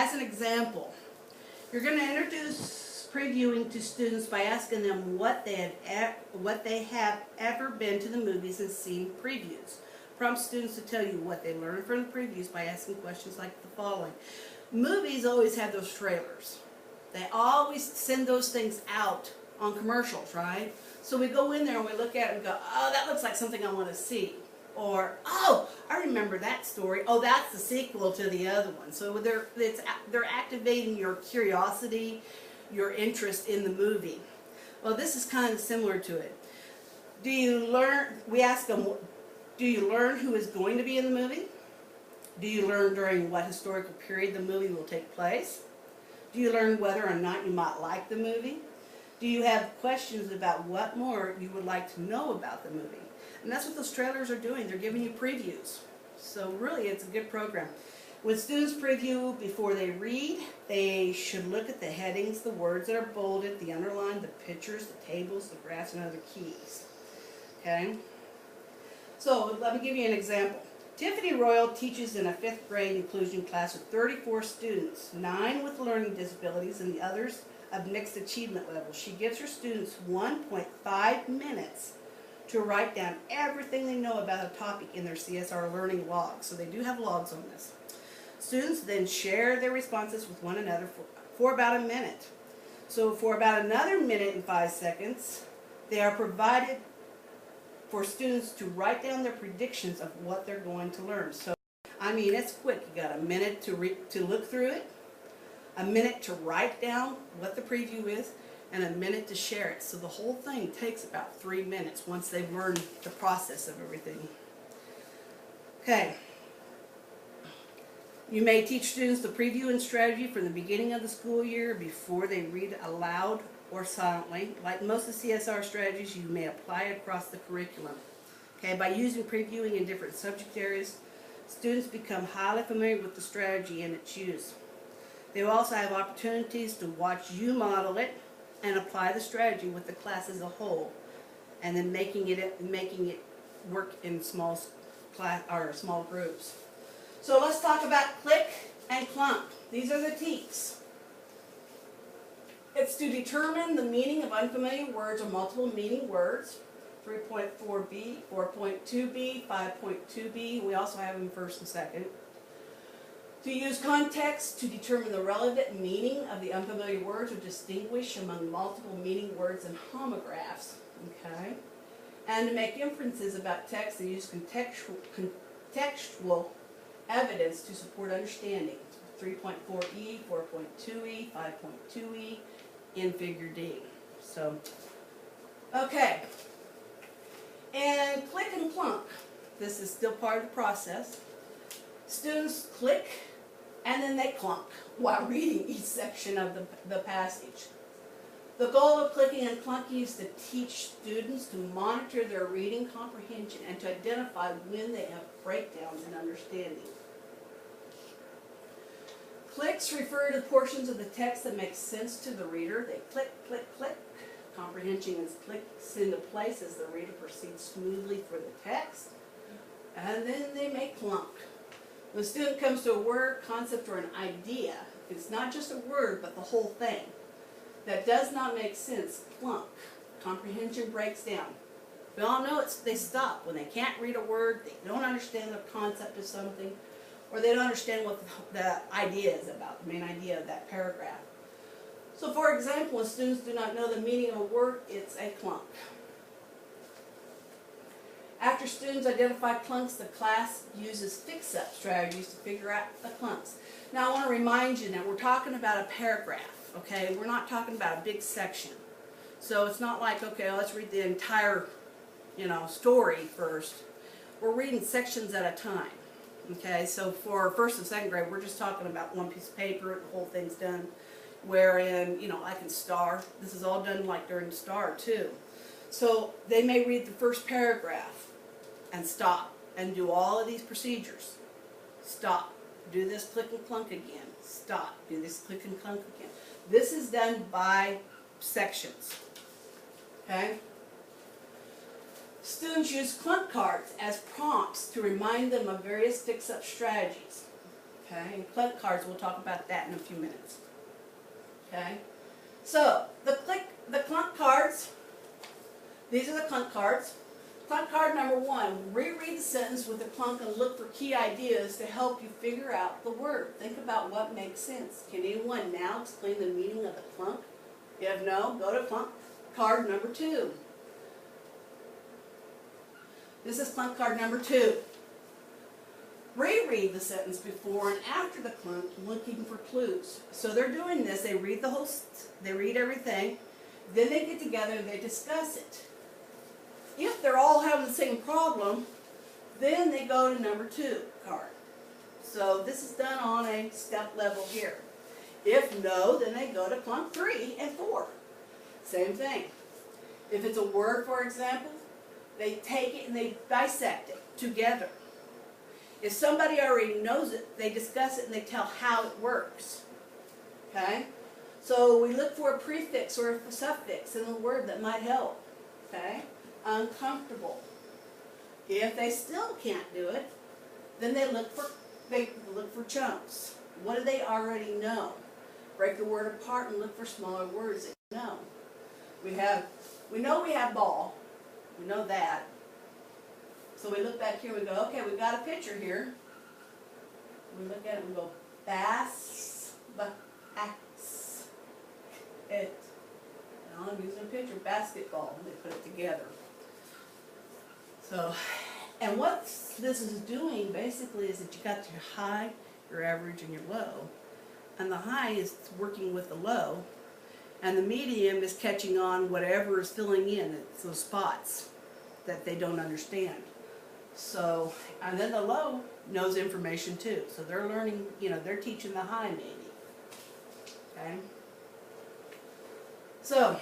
as an example, you're going to introduce previewing to students by asking them what they have ever been to the movies and seen previews. Prompt students to tell you what they learned from the previews by asking questions like the following. Movies always have those trailers. They always send those things out on commercials, right? So we go in there and we look at it and go, oh, that looks like something I want to see. Or, oh, I remember that story. Oh, that's the sequel to the other one. So they're activating your curiosity, your interest in the movie. Well, this is kind of similar to it. Do you learn, we ask them, do you learn who is going to be in the movie? Do you learn during what historical period the movie will take place? Do you learn whether or not you might like the movie? Do you have questions about what more you would like to know about the movie? And that's what those trailers are doing. They're giving you previews. So really, it's a good program. When students preview before they read, they should look at the headings, the words that are bolded, the underlined, the pictures, the tables, the graphs, and other keys. Okay? So let me give you an example. Tiffany Royal teaches in a 5th grade inclusion class with 34 students, 9 with learning disabilities and the others of mixed achievement levels. She gives her students 1.5 minutes to write down everything they know about a topic in their CSR learning logs. So they do have logs on this. Students then share their responses with one another for about a minute. So for about another minute and 5 seconds, they are provided for students to write down their predictions of what they're going to learn. So, I mean, it's quick. You got a minute to look through it, a minute to write down what the preview is, and a minute to share it. So the whole thing takes about 3 minutes once they've learned the process of everything. Okay. You may teach students the previewing strategy from the beginning of the school year before they read aloud or silently. Like most of the CSR strategies, you may apply across the curriculum. Okay, by using previewing in different subject areas, students become highly familiar with the strategy and its use. They will also have opportunities to watch you model it and apply the strategy with the class as a whole, and then making it work in small groups. So let's talk about click and clunk. These are the TEKs. It's to determine the meaning of unfamiliar words or multiple meaning words. 3.4b, 4.2b, 5.2b. We also have them first and second. To use context to determine the relevant meaning of the unfamiliar words or distinguish among multiple meaning words and homographs. Okay? And to make inferences about text and use contextual evidence to support understanding. 3.4e, 4.2e, 5.2e in Figure D. So, okay. And click and clunk. This is still part of the process. Students click and then they clunk while reading each section of the passage. The goal of clicking and clunking is to teach students to monitor their reading comprehension and to identify when they have breakdowns in understanding. Clicks refer to portions of the text that make sense to the reader. They click, click, click. Comprehension is clicks into place as the reader proceeds smoothly through the text. And then they may clunk. When a student comes to a word, concept, or an idea, it's not just a word, but the whole thing, that does not make sense, clunk. Comprehension breaks down. We all know they stop when they can't read a word, they don't understand the concept of something, or they don't understand what the idea is about, the main idea of that paragraph. So for example, when students do not know the meaning of a word, it's a clunk. After students identify clunks, the class uses fix-up strategies to figure out the clunks. Now I want to remind you that we're talking about a paragraph, okay? We're not talking about a big section. So it's not like, okay, let's read the entire, story first. We're reading sections at a time. Okay, so for 1st and 2nd grade, we're just talking about one piece of paper, the whole thing's done. Wherein, like in STAR, this is all done like during STAR too. So they may read the first paragraph and stop and do all of these procedures. Stop, do this click and clunk again. Stop, do this click and clunk again. This is done by sections. Okay? Students use clunk cards as prompts to remind them of various fix-up strategies. Okay, and clunk cards, we'll talk about that in a few minutes. Okay, so the clunk cards, these are the clunk cards. Clunk card number 1, reread the sentence with the clunk and look for key ideas to help you figure out the word. Think about what makes sense. Can anyone now explain the meaning of the clunk? If no, go to clunk card number 2. This is clunk card number 2. Reread the sentence before and after the clunk, looking for clues. So they're doing this. They read they read everything, then they get together and they discuss it. If they're all having the same problem, then they go to number 2 card. So this is done on a step level here. If no, then they go to clunk 3 and 4. Same thing. If it's a word, for example, they take it and they dissect it together. If somebody already knows it, they discuss it and they tell how it works. Okay? So we look for a prefix or a suffix in the word that might help. Okay? Uncomfortable. If they still can't do it, then they look for chunks. What do they already know? Break the word apart and look for smaller words that you know. We know we have ball. We know that. So we look back here and we go, okay, we've got a picture here. We look at it and we go, bass, it. Now I'm using a picture, basketball, and they put it together. So, and what this is doing basically is that you got your high, your average, and your low. And the high is working with the low, and the medium is catching on whatever is filling in. It's those spots that they don't understand. So, and then the low knows information too. So they're learning, they're teaching the high maybe. Okay? So,